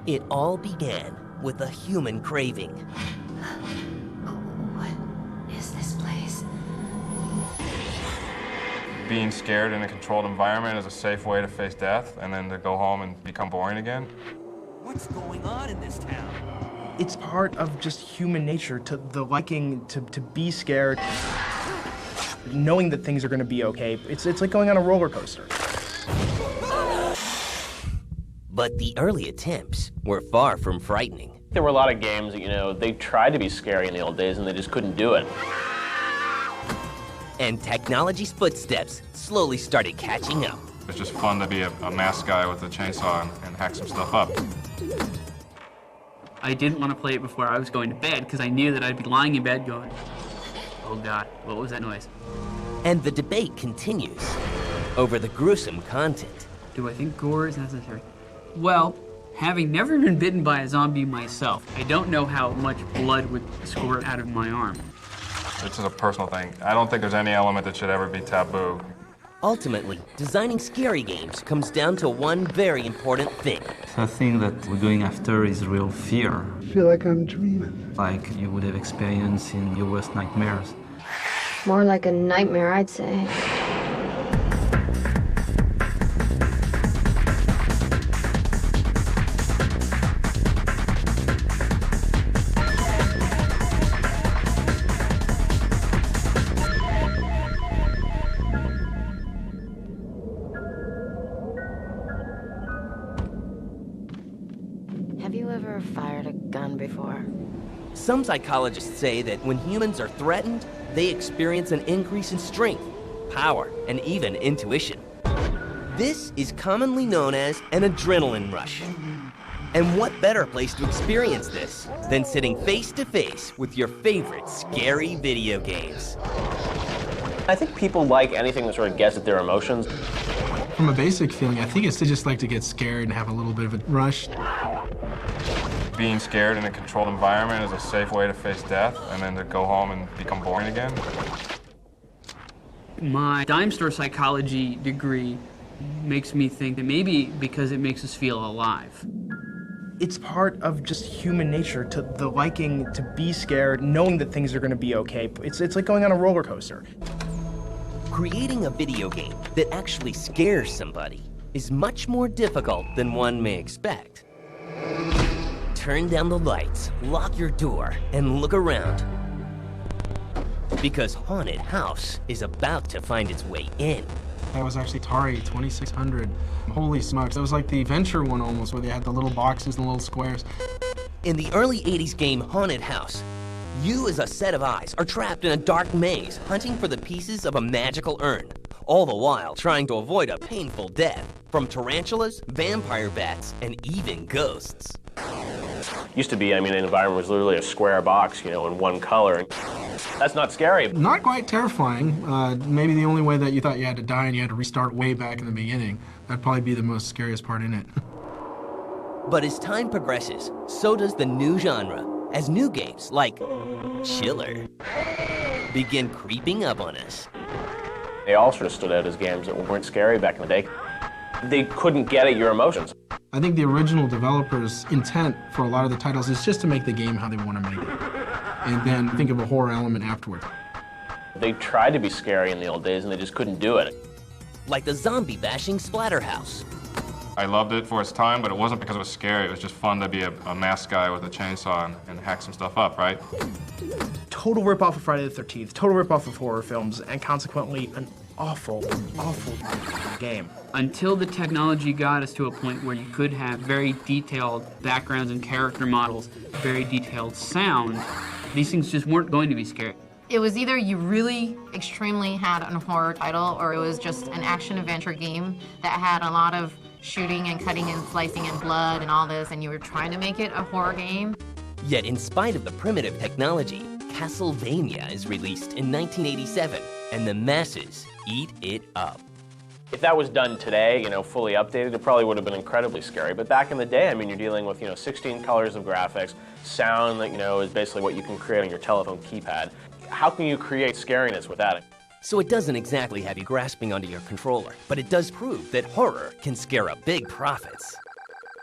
It all began with a human craving. What is this place? Being scared in a controlled environment is a safe way to face death, and then to go home and become boring again. What's going on in this town? It's part of just human nature, to the liking to be scared, knowing that things are going to be okay. It's like going on a roller coaster. But the early attempts were far from frightening. There were a lot of games that, they tried to be scary in the old days and they just couldn't do it. And technology's footsteps slowly started catching up. It's just fun to be a masked guy with a chainsaw and hack some stuff up. I didn't want to play it before I was going to bed because I knew that I'd be lying in bed going, oh God, what was that noise? And the debate continues over the gruesome content. Do I think gore is necessary? Well, having never been bitten by a zombie myself, I don't know how much blood would squirt out of my arm. It's just a personal thing. I don't think there's any element that should ever be taboo. Ultimately, designing scary games comes down to one very important thing. The thing that we're going after is real fear. I feel like I'm dreaming. Like you would have experienced in your worst nightmares. More like a nightmare, I'd say. Have you ever fired a gun before? Some psychologists say that when humans are threatened, they experience an increase in strength, power, and even intuition. This is commonly known as an adrenaline rush. And what better place to experience this than sitting face to face with your favorite scary video games? I think people like anything that sort of gets at their emotions. From a basic feeling, I think it's to just like to get scared and have a little bit of a rush. Being scared in a controlled environment is a safe way to face death, and then to go home and become boring again. My dime store psychology degree makes me think that maybe because it makes us feel alive. It's part of just human nature, to the liking to be scared, knowing that things are going to be okay. It's like going on a roller coaster. Creating a video game that actually scares somebody is much more difficult than one may expect. Turn down the lights, lock your door, and look around. Because Haunted House is about to find its way in. That was actually Atari 2600. Holy smokes, that was like the Venture one almost, where they had the little boxes and the little squares. In the early 80s game Haunted House, you as a set of eyes are trapped in a dark maze, hunting for the pieces of a magical urn, all the while trying to avoid a painful death from tarantulas, vampire bats, and even ghosts. Used to be, an environment was literally a square box, in one color. That's not scary. Not quite terrifying. Maybe the only way that you thought you had to die and you had to restart way back in the beginning. That'd probably be the most scariest part in it. But as time progresses, so does the new genre, as new games like Chiller begin creeping up on us. They all sort of stood out as games that weren't scary back in the day. They couldn't get at your emotions. I think the original developers' intent for a lot of the titles is just to make the game how they want to make it, and then think of a horror element afterward. They tried to be scary in the old days and they just couldn't do it. Like the zombie-bashing Splatterhouse. I loved it for its time, but it wasn't because it was scary. It was just fun to be a masked guy with a chainsaw and hack some stuff up, right? Total ripoff of Friday the 13th, total ripoff of horror films, and consequently an awful, awful game. Until the technology got us to a point where you could have very detailed backgrounds and character models, very detailed sound, these things just weren't going to be scary. It was either you really extremely had a horror title, or it was just an action-adventure game that had a lot of shooting and cutting and slicing and blood and all this, and you were trying to make it a horror game. Yet in spite of the primitive technology, Castlevania is released in 1987, and the masses eat it up. If that was done today, fully updated, it probably would have been incredibly scary. But back in the day, you're dealing with, 16 colors of graphics, sound that, is basically what you can create on your telephone keypad. How can you create scariness with that? So it doesn't exactly have you grasping onto your controller, but it does prove that horror can scare up big profits.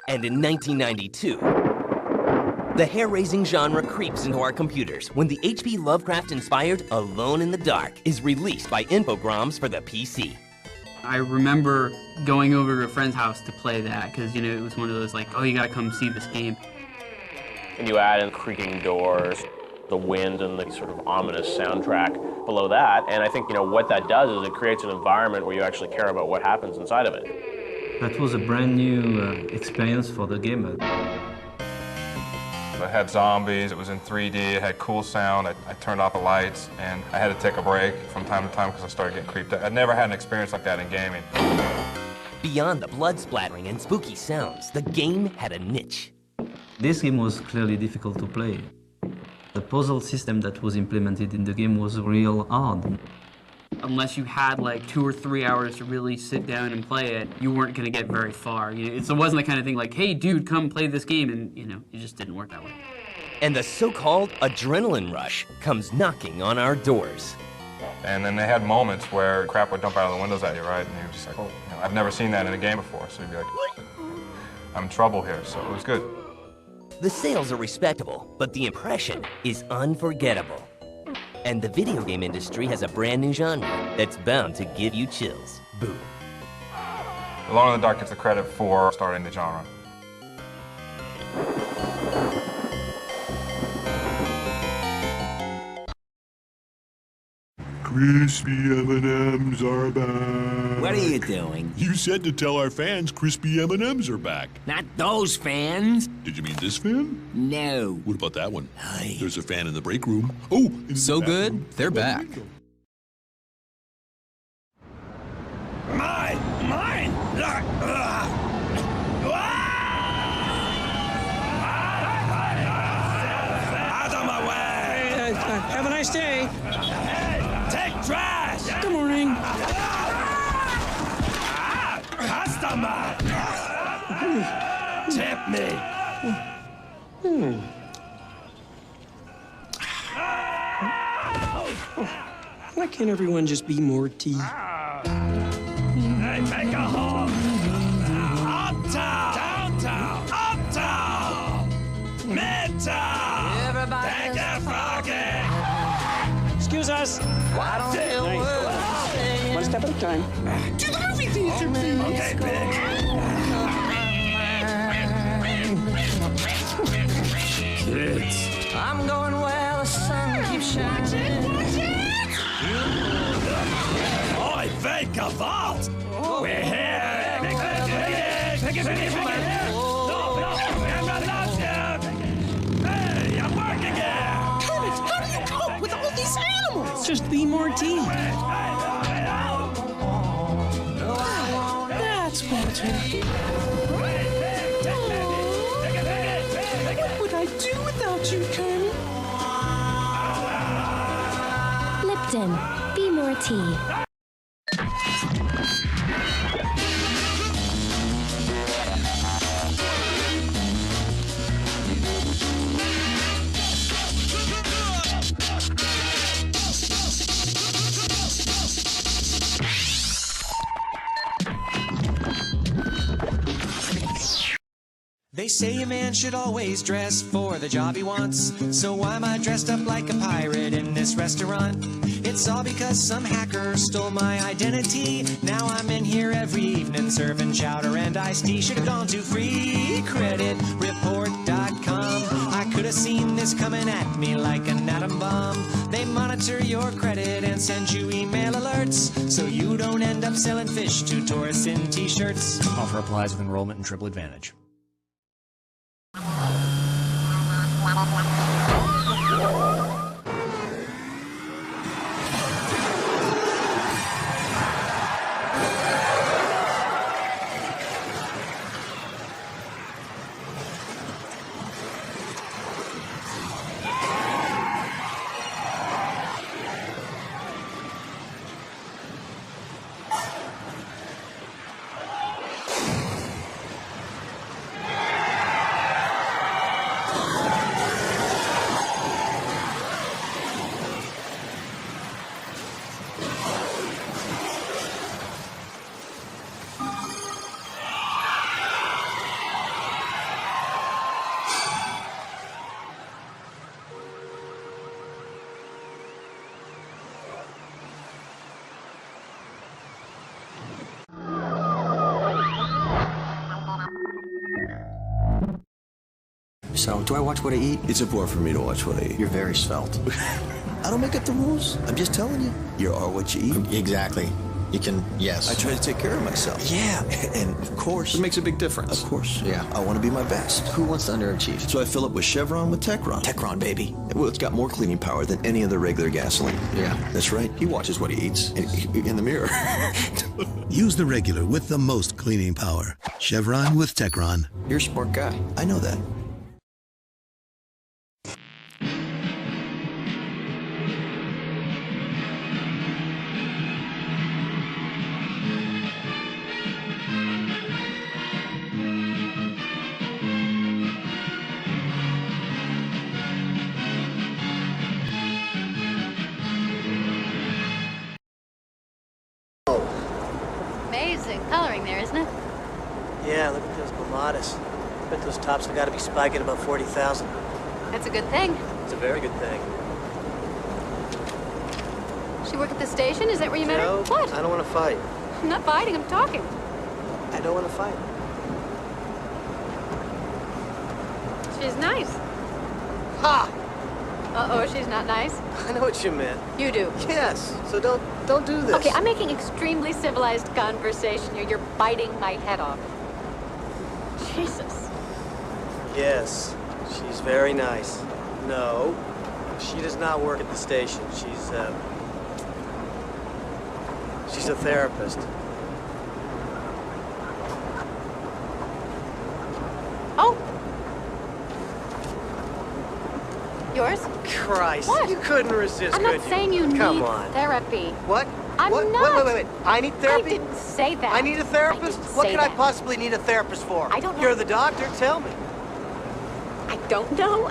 And in 1992, the hair-raising genre creeps into our computers when the H.P. Lovecraft-inspired Alone in the Dark is released by Infogrames for the PC. I remember going over to a friend's house to play that because, you know, it was one of those like, oh, you gotta come see this game. And you add in creaking doors, the wind, and the sort of ominous soundtrack below that. And I think, you know, what that does is it creates an environment where you actually care about what happens inside of it. That was a brand new experience for the game. It had zombies, it was in 3D, it had cool sound, I turned off the lights, and I had to take a break from time to time because I started getting creeped out. I'd never had an experience like that in gaming. Beyond the blood splattering and spooky sounds, the game had a niche. This game was clearly difficult to play. The puzzle system that was implemented in the game was real hard. Unless you had like 2 or 3 hours to really sit down and play it, you weren't going to get very far. It wasn't the kind of thing like, hey, dude, come play this game, and, you know, it just didn't work that way. And the so-called adrenaline rush comes knocking on our doors. And then they had moments where crap would dump out of the windows at you, right? And you're just like, oh, you know, I've never seen that in a game before. So you'd be like, I'm in trouble here, so it was good. The sales are respectable, but the impression is unforgettable. And the video game industry has a brand new genre that's bound to give you chills. Boom. Alone in the Dark gets the credit for starting the genre. Crispy M&Ms are back. What are you doing? You said to tell our fans crispy M&Ms are back. Not those fans. Did you mean this fan? No. What about that one? There's a fan in the break room. Oh, so good, they're back. Mine! Out of my way! Have a nice day. Take trash! Good morning. Customer! Tip me! Why can't everyone just be more tea? Hey, make a hole! Uptown! Downtown! Uptown! Midtown! Take it, Froggy! Excuse us. Why don't you Nice. One step at a time. to the movie theater, please? Okay, bitch. Kids. I'm going where the sun keeps shining. Oi, fake a vault! We're here! Pick it! No, I'm not allowed to! Hey, I'm working here! Kermit, how do you cope with all these animals? Just be more tea. That's better. What would I do without you, Kermit? Lipton, be more tea. They say a man should always dress for the job he wants. So why am I dressed up like a pirate in this restaurant? It's all because some hacker stole my identity. Now I'm in here every evening serving chowder and iced tea. Should have gone to freecreditreport.com. I could have seen this coming at me like an atom bomb. They monitor your credit and send you email alerts, so you don't end up selling fish to tourists in t-shirts. Offer applies with enrollment and Triple Advantage. So, do I watch what I eat? It's important for me to watch what I eat. You're very svelte. I don't make up the rules. I'm just telling you. You are what you eat. Exactly. You can, yes. I try to take care of myself. Yeah. And of course. It makes a big difference. Of course. Yeah. I want to be my best. Who wants to underachieve? So I fill up with Chevron with Techron. Techron, baby. Well, it's got more cleaning power than any other regular gasoline. Yeah. That's right. He watches what he eats in the mirror. Use the regular with the most cleaning power. Chevron with Techron. You're a smart guy. I know that. Amazing coloring there, isn't it? Yeah, look at those pomadas. I bet those tops have got to be spiking about 40,000. That's a good thing. It's a very good thing. She work at the station? Is that where you met her? No, What? I don't want to fight. I'm not fighting, I'm talking. I don't want to fight. She's nice. Ha! Uh-oh, she's not nice. I know what you meant. You do. Yes, so don't do this. Okay, I'm making extremely civilized conversation here. You're biting my head off. Jesus. Yes, she's very nice. No, she does not work at the station. She's a therapist. Oh. Yours? Christ, What? you couldn't resist, I'm not could you? saying you Come need on. therapy. What? I'm what? not. Wait. I need therapy? I didn't say that. I need a therapist? I didn't What say could I that. possibly need a therapist for? I don't know. You're the doctor, tell me. I don't know.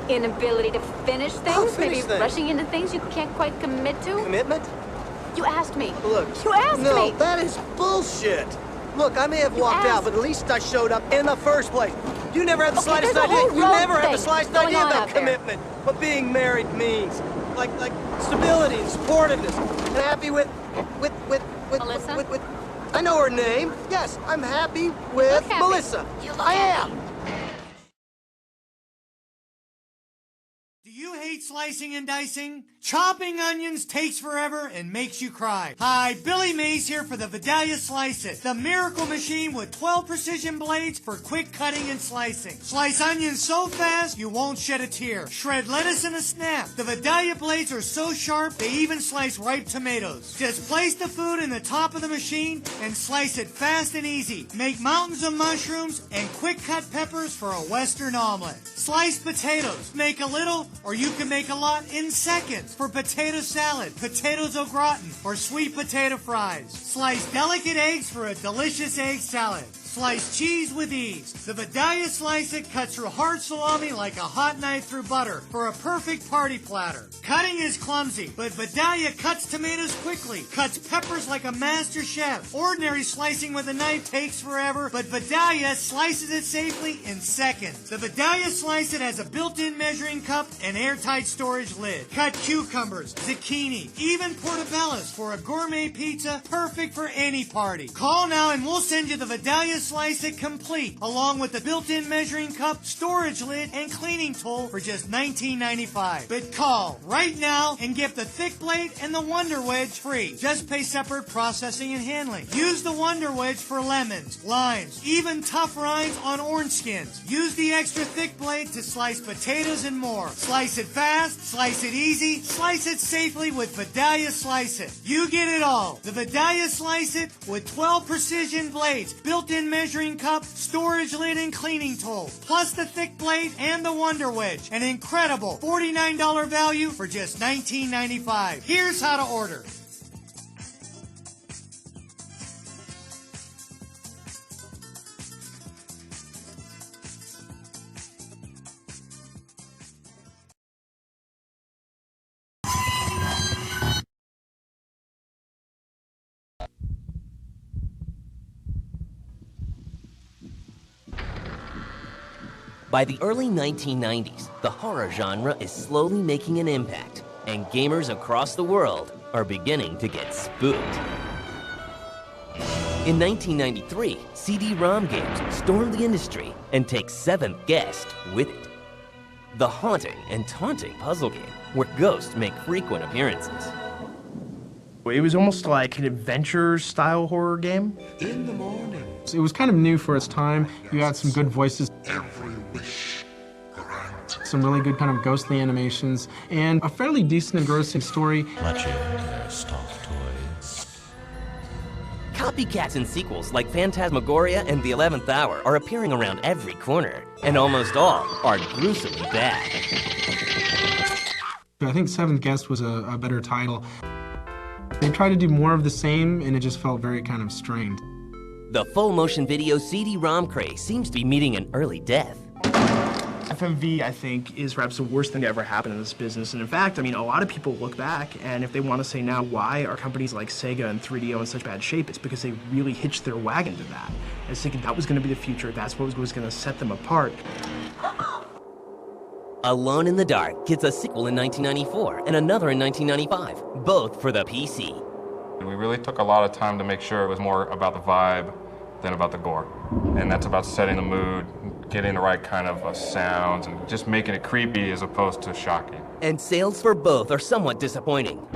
Inability to finish things, finish maybe things? rushing into things you can't quite commit to. Commitment? You asked me. Look. You asked no, me. No, that is bullshit. Look, I may have You walked out, asked. but at least I showed up in the first place. You never had the Okay, slightest there's a idea. whole You road never had the thing slightest going idea on about out there. commitment, what being married means. Like stability and supportiveness. And happy with Melissa? with I know her name. Yes, I'm happy with happy. Melissa. You look I happy. am. Do you hate slicing and dicing? Chopping onions takes forever and makes you cry. Hi, Billy Mays here for the Vidalia Slice It, the miracle machine with 12 precision blades for quick cutting and slicing. Slice onions so fast you won't shed a tear. Shred lettuce in a snap. The Vidalia blades are so sharp they even slice ripe tomatoes. Just place the food in the top of the machine and slice it fast and easy. Make mountains of mushrooms and quick cut peppers for a Western omelet. Sliced potatoes. Make a little or you can make a lot in seconds. For potato salad, potatoes au gratin, or sweet potato fries. Slice delicate eggs for a delicious egg salad. Slice cheese with ease. The Vidalia Slice It cuts through hard salami like a hot knife through butter for a perfect party platter. Cutting is clumsy, but Vidalia cuts tomatoes quickly, cuts peppers like a master chef. Ordinary slicing with a knife takes forever, but Vidalia slices it safely in seconds. The Vidalia Slice It has a built-in measuring cup and airtight storage lid. Cut cucumbers, zucchini, even portobellos for a gourmet pizza, perfect for any party. Call now and we'll send you the Vidalia Slice It complete, along with the built-in measuring cup, storage lid, and cleaning tool for just $19.95. But call right now and get the thick blade and the Wonder Wedge free. Just pay separate processing and handling. Use the Wonder Wedge for lemons, limes, even tough rinds on orange skins. Use the extra thick blade to slice potatoes and more. Slice it fast, slice it easy, slice it safely with Vidalia Slice It. You get it all. The Vidalia Slice It with 12 precision blades, built-in measuring cup, storage lid, and cleaning tool, plus the thick blade and the Wonder Wedge. An incredible $49 value for just $19.95. Here's how to order. By the early 1990s, the horror genre is slowly making an impact, and gamers across the world are beginning to get spooked. In 1993, CD-ROM games stormed the industry and take Seventh Guest with it. The haunting and taunting puzzle game where ghosts make frequent appearances. It was almost like an adventure-style horror game. In the morning. It was kind of new for its time. You had some good voices. Every wish granted. Some really good kind of ghostly animations, and a fairly decent engrossing story. Let your stuffed toys. Copycats and sequels like Phantasmagoria and The 11th Hour are appearing around every corner, and almost all are gruesomely bad. I think Seventh Guest was a better title. They tried to do more of the same, and it just felt very kind of strained. The full motion video CD-ROM craze seems to be meeting an early death. FMV, I think, is perhaps the worst thing to ever happen in this business. And in fact, I mean, a lot of people look back, and if they want to say now, why are companies like Sega and 3DO in such bad shape, it's because they really hitched their wagon to that. I was thinking that was going to be the future, that's what was going to set them apart. Alone in the Dark gets a sequel in 1994 and another in 1995, both for the PC. We really took a lot of time to make sure it was more about the vibe than about the gore. And that's about setting the mood, getting the right kind of sounds, and just making it creepy as opposed to shocking. And sales for both are somewhat disappointing.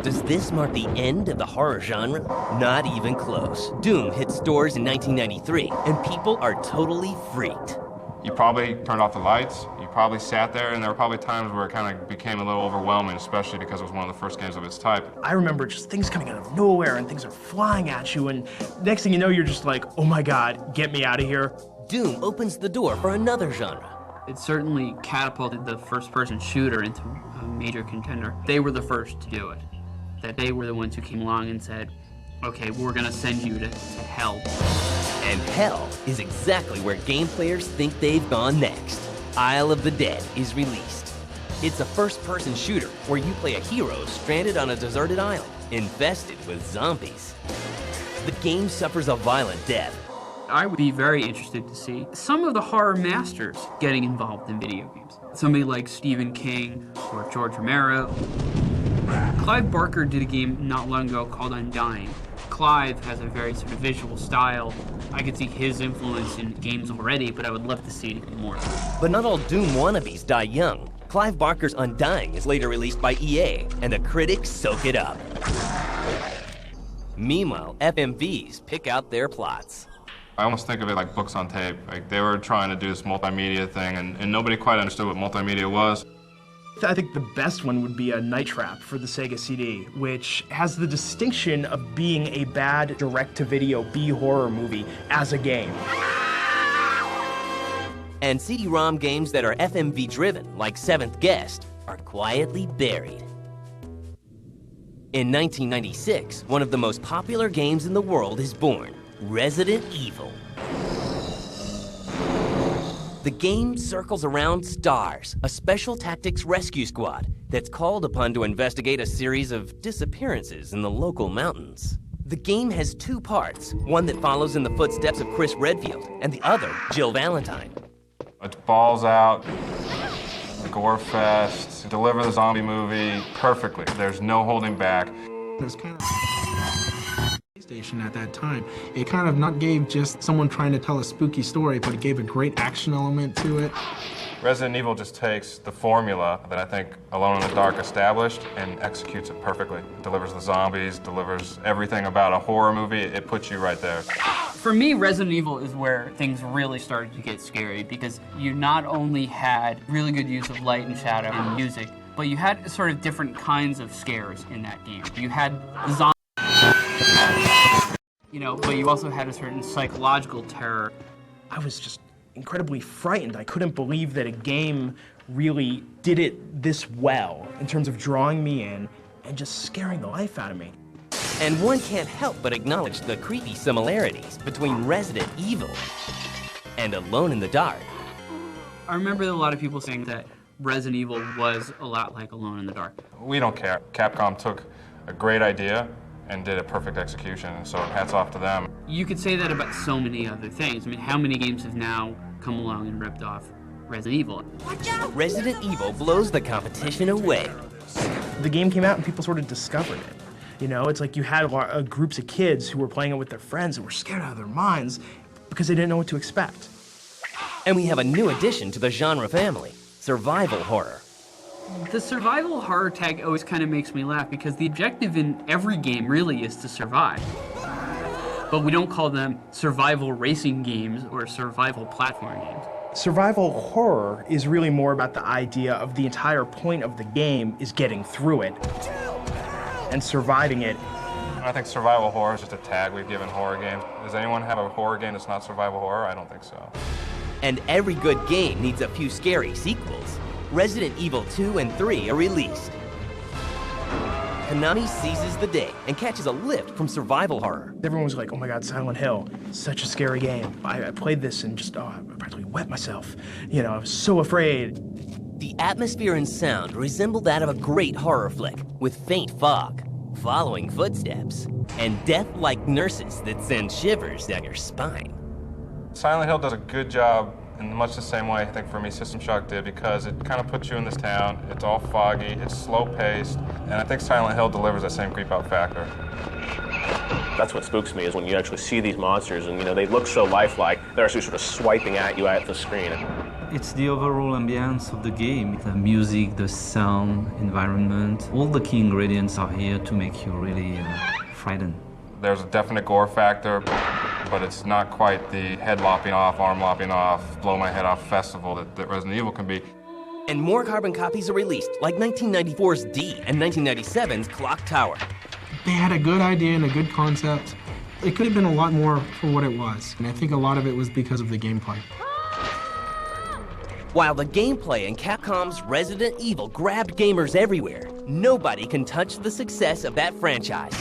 Does this mark the end of the horror genre? Not even close. Doom hit stores in 1993, and people are totally freaked. You probably turned off the lights, you probably sat there, and there were probably times where it kind of became a little overwhelming, especially because it was one of the first games of its type. I remember just things coming out of nowhere and things are flying at you, and next thing you know, you're just like, oh my god, get me out of here. Doom opens the door for another genre. It certainly catapulted the first-person shooter into a major contender. They were the first to do it. That they were the ones who came along and said, okay, we're gonna send you to hell. And hell is exactly where game players think they've gone next. Isle of the Dead is released. It's a first-person shooter where you play a hero stranded on a deserted island, infested with zombies. The game suffers a violent death. I would be very interested to see some of the horror masters getting involved in video games. Somebody like Stephen King or George Romero. Clive Barker did a game not long ago called Undying. Clive has a very sort of visual style. I could see his influence in games already, but I would love to see it more. But not all Doom wannabes die young. Clive Barker's Undying is later released by EA, and the critics soak it up. Meanwhile, FMVs pick out their plots. I almost think of it like books on tape. Like they were trying to do this multimedia thing, and nobody quite understood what multimedia was. I think the best one would be a Night Trap for the Sega CD, which has the distinction of being a bad direct-to-video B-horror movie as a game. And CD-ROM games that are FMV-driven, like Seventh Guest, are quietly buried. In 1996, one of the most popular games in the world is born, Resident Evil. The game circles around STARS, a special tactics rescue squad that's called upon to investigate a series of disappearances in the local mountains. The game has two parts, one that follows in the footsteps of Chris Redfield, and the other, Jill Valentine. It's balls out, gore fest, deliver the zombie movie perfectly. There's no holding back. There's kind of PlayStation at that time. It kind of not gave just someone trying to tell a spooky story, but it gave a great action element to it. Resident Evil just takes the formula that I think Alone in the Dark established and executes it perfectly. Delivers the zombies, delivers everything about a horror movie. It puts you right there. For me, Resident Evil is where things really started to get scary because you not only had really good use of light and shadow and music, but you had sort of different kinds of scares in that game. You had the zombies, but you also had a certain psychological terror. I was just incredibly frightened. I couldn't believe that a game really did it this well in terms of drawing me in and just scaring the life out of me. And one can't help but acknowledge the creepy similarities between Resident Evil and Alone in the Dark. I remember a lot of people saying that Resident Evil was a lot like Alone in the Dark. We don't care. Capcom took a great idea and did a perfect execution, so hats off to them. You could say that about so many other things. I mean, how many games have now come along and ripped off Resident Evil? Resident Evil blows the competition away. The game came out and people sort of discovered it. You know, it's like you had groups of kids who were playing it with their friends and were scared out of their minds because they didn't know what to expect. And we have a new addition to the genre family, survival horror. The survival horror tag always kind of makes me laugh because the objective in every game really is to survive. But we don't call them survival racing games or survival platform games. Survival horror is really more about the idea of the entire point of the game is getting through it and surviving it. I think survival horror is just a tag we've given horror games. Does anyone have a horror game that's not survival horror? I don't think so. And every good game needs a few scary sequels. Resident Evil 2 and 3 are released. Konami seizes the day and catches a lift from survival horror. Everyone was like, oh my God, Silent Hill, such a scary game. I played this and just, I practically wet myself. You know, I was so afraid. The atmosphere and sound resemble that of a great horror flick, with faint fog, following footsteps, and death-like nurses that send shivers down your spine. Silent Hill does a good job in much the same way I think for me System Shock did, because it kind of puts you in this town. It's all foggy, it's slow-paced, and I think Silent Hill delivers that same creep-out factor. That's what spooks me, is when you actually see these monsters and, you know, they look so lifelike, they're actually sort of swiping at you at the screen. It's the overall ambience of the game. The music, the sound, environment, all the key ingredients are here to make you really frightened. There's a definite gore factor, but it's not quite the head lopping off, arm lopping off, blow my head off festival that Resident Evil can be. And more carbon copies are released, like 1994's D and 1997's Clock Tower. They had a good idea and a good concept. It could have been a lot more for what it was, and I think a lot of it was because of the gameplay. While the gameplay in Capcom's Resident Evil grabbed gamers everywhere, nobody can touch the success of that franchise.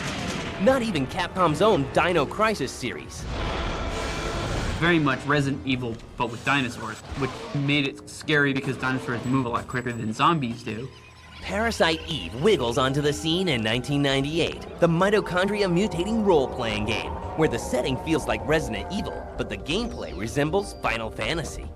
Not even Capcom's own Dino Crisis series. Very much Resident Evil, but with dinosaurs, which made it scary because dinosaurs move a lot quicker than zombies do. Parasite Eve wiggles onto the scene in 1998, the mitochondria mutating role-playing game, where the setting feels like Resident Evil, but the gameplay resembles Final Fantasy.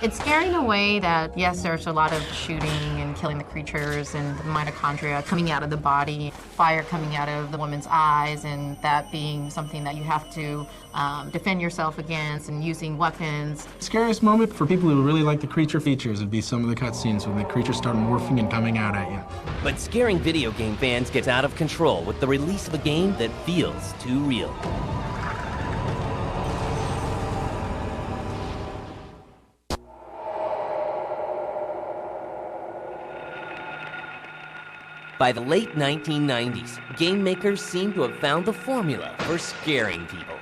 It's scary in a way that, yes, there's a lot of shooting and killing the creatures and the mitochondria coming out of the body, fire coming out of the woman's eyes, and that being something that you have to defend yourself against and using weapons. The scariest moment for people who really like the creature features would be some of the cutscenes when the creatures start morphing and coming out at you. But scaring video game fans gets out of control with the release of a game that feels too real. By the late 1990s, game makers seem to have found the formula for scaring people.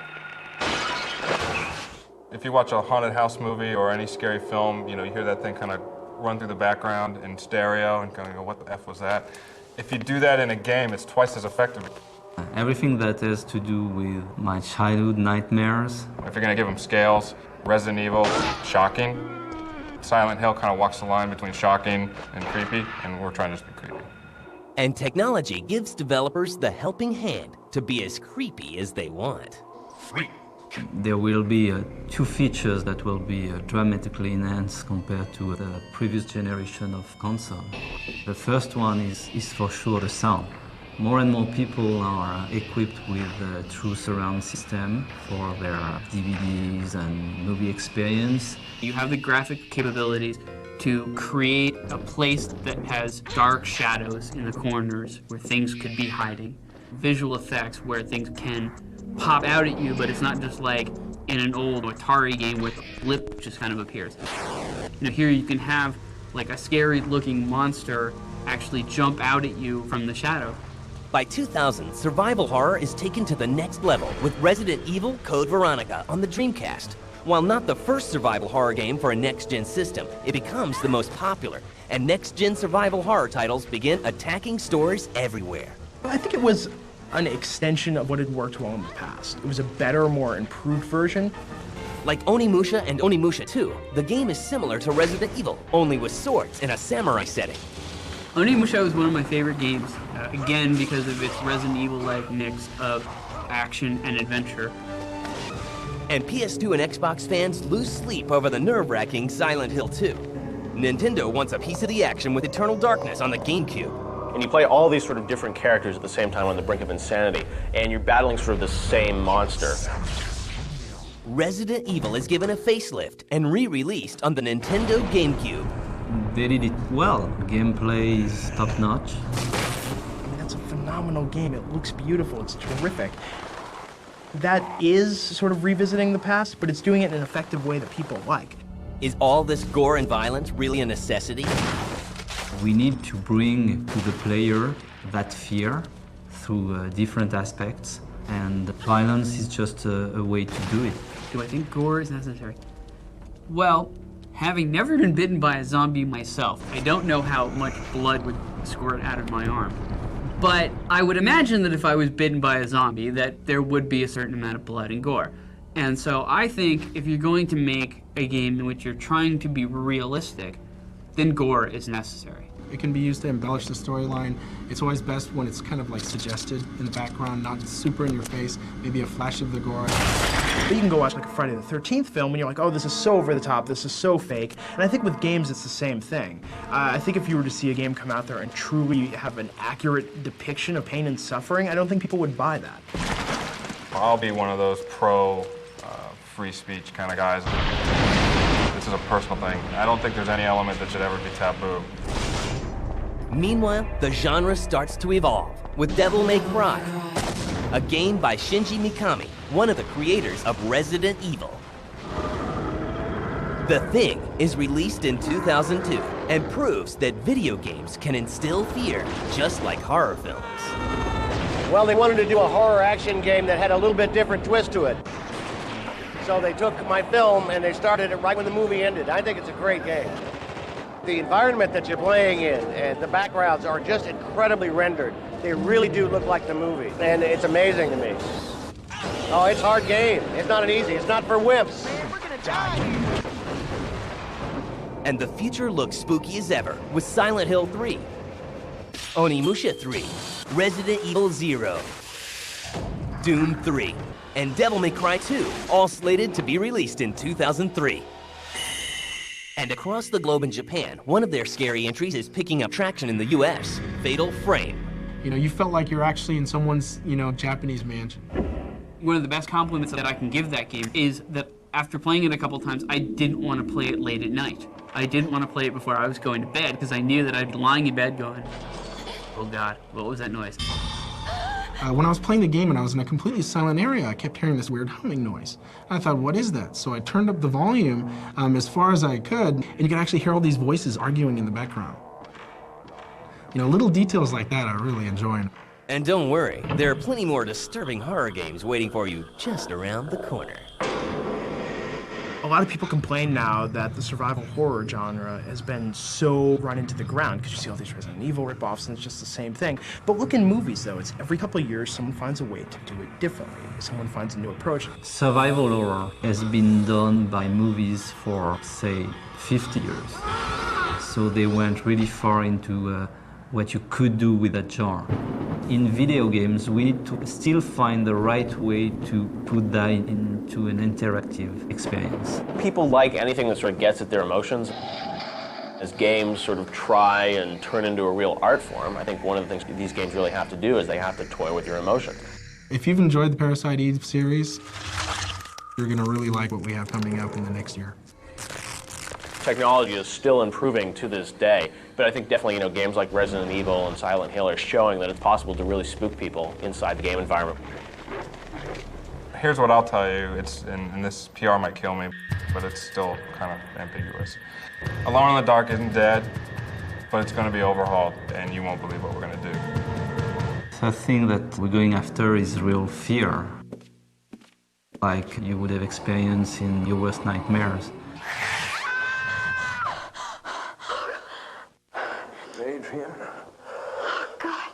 If you watch a haunted house movie or any scary film, you know, you hear that thing kind of run through the background in stereo and kind of go, what the F was that? If you do that in a game, it's twice as effective. Everything that has to do with my childhood nightmares. If you're going to give them scales, Resident Evil, shocking. Silent Hill kind of walks the line between shocking and creepy, and we're trying to just be creepy. And technology gives developers the helping hand to be as creepy as they want. There will be 2 features that will be dramatically enhanced compared to the previous generation of console. The first one is for sure the sound. More and more people are equipped with a true surround system for their DVDs and movie experience. You have the graphic capabilities to create a place that has dark shadows in the corners where things could be hiding. Visual effects where things can pop out at you, but it's not just like in an old Atari game where the blip just kind of appears. You know, here you can have like a scary looking monster actually jump out at you from the shadow. By 2000, survival horror is taken to the next level with Resident Evil Code Veronica on the Dreamcast. While not the first survival horror game for a next-gen system, it becomes the most popular, and next-gen survival horror titles begin attacking stores everywhere. I think it was an extension of what had worked well in the past. It was a better, more improved version. Like Onimusha and Onimusha 2, the game is similar to Resident Evil, only with swords in a samurai setting. Onimusha was one of my favorite games, again because of its Resident Evil-like mix of action and adventure. And PS2 and Xbox fans lose sleep over the nerve-wracking Silent Hill 2. Nintendo wants a piece of the action with Eternal Darkness on the GameCube. And you play all these sort of different characters at the same time on the brink of insanity, and you're battling sort of the same monster. Resident Evil is given a facelift and re-released on the Nintendo GameCube. They did it well. Gameplay is top-notch. I mean, that's a phenomenal game. It looks beautiful. It's terrific. That is sort of revisiting the past, but it's doing it in an effective way that people like. Is all this gore and violence really a necessity? We need to bring to the player that fear through different aspects, and violence is just a way to do it. Do I think gore is necessary? Well, having never been bitten by a zombie myself, I don't know how much blood would squirt out of my arm. But I would imagine that if I was bitten by a zombie, that there would be a certain amount of blood and gore. And so I think if you're going to make a game in which you're trying to be realistic, then gore is necessary. It can be used to embellish the storyline. It's always best when it's kind of like suggested in the background, not super in your face, maybe a flash of the gore. But you can go watch like a Friday the 13th film and you're like, oh, this is so over the top, this is so fake. And I think with games, it's the same thing. I think if you were to see a game come out there and truly have an accurate depiction of pain and suffering, I don't think people would buy that. I'll be one of those free speech kind of guys. This is a personal thing. I don't think there's any element that should ever be taboo. Meanwhile, the genre starts to evolve with Devil May Cry, a game by Shinji Mikami, one of the creators of Resident Evil. The Thing is released in 2002 and proves that video games can instill fear just like horror films. Well, they wanted to do a horror action game that had a little bit different twist to it. So they took my film and they started it right when the movie ended. I think it's a great game. The environment that you're playing in and the backgrounds are just incredibly rendered. They really do look like the movie, and it's amazing to me. Oh, it's a hard game. It's not an easy. It's not for wimps. We're gonna die. And the future looks spooky as ever with Silent Hill 3, Onimusha 3, Resident Evil 0, Doom 3, and Devil May Cry 2, all slated to be released in 2003. And across the globe in Japan, one of their scary entries is picking up traction in the US, Fatal Frame. You know, you felt like you're actually in someone's, Japanese mansion. One of the best compliments that I can give that game is that after playing it a couple times, I didn't want to play it late at night. I didn't want to play it before I was going to bed because I knew that I'd be lying in bed going, oh God, what was that noise? When I was playing the game and I was in a completely silent area, I kept hearing this weird humming noise. And I thought, what is that? So I turned up the volume as far as I could, and you can actually hear all these voices arguing in the background. Little details like that I really enjoy. And don't worry, there are plenty more disturbing horror games waiting for you just around the corner. A lot of people complain now that the survival horror genre has been so run into the ground because you see all these Resident Evil ripoffs and it's just the same thing. But look in movies though, it's every couple of years someone finds a way to do it differently. Someone finds a new approach. Survival horror has been done by movies for, say, 50 years. So they went really far into what you could do with that genre. In video games, we need to still find the right way to put that into an interactive experience. People like anything that sort of gets at their emotions. As games sort of try and turn into a real art form, I think one of the things these games really have to do is they have to toy with your emotions. If you've enjoyed the Parasite Eve series, you're going to really like what we have coming up in the next year. Technology is still improving to this day, but I think definitely, games like Resident Evil and Silent Hill are showing that it's possible to really spook people inside the game environment. Here's what I'll tell you, and this PR might kill me, but it's still kind of ambiguous. Alone in the Dark isn't dead, but it's going to be overhauled, and you won't believe what we're going to do. The thing that we're going after is real fear, like you would have experienced in your worst nightmares. Adrian. Oh, God.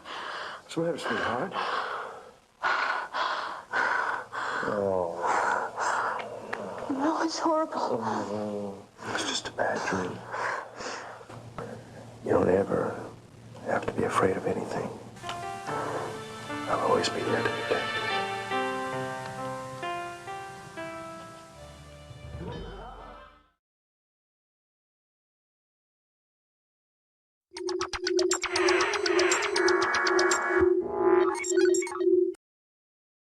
What's the matter, sweetheart? Oh. No, it's horrible. Oh, it's just a bad dream. You don't ever have to be afraid of anything. I'll always be there to protect you.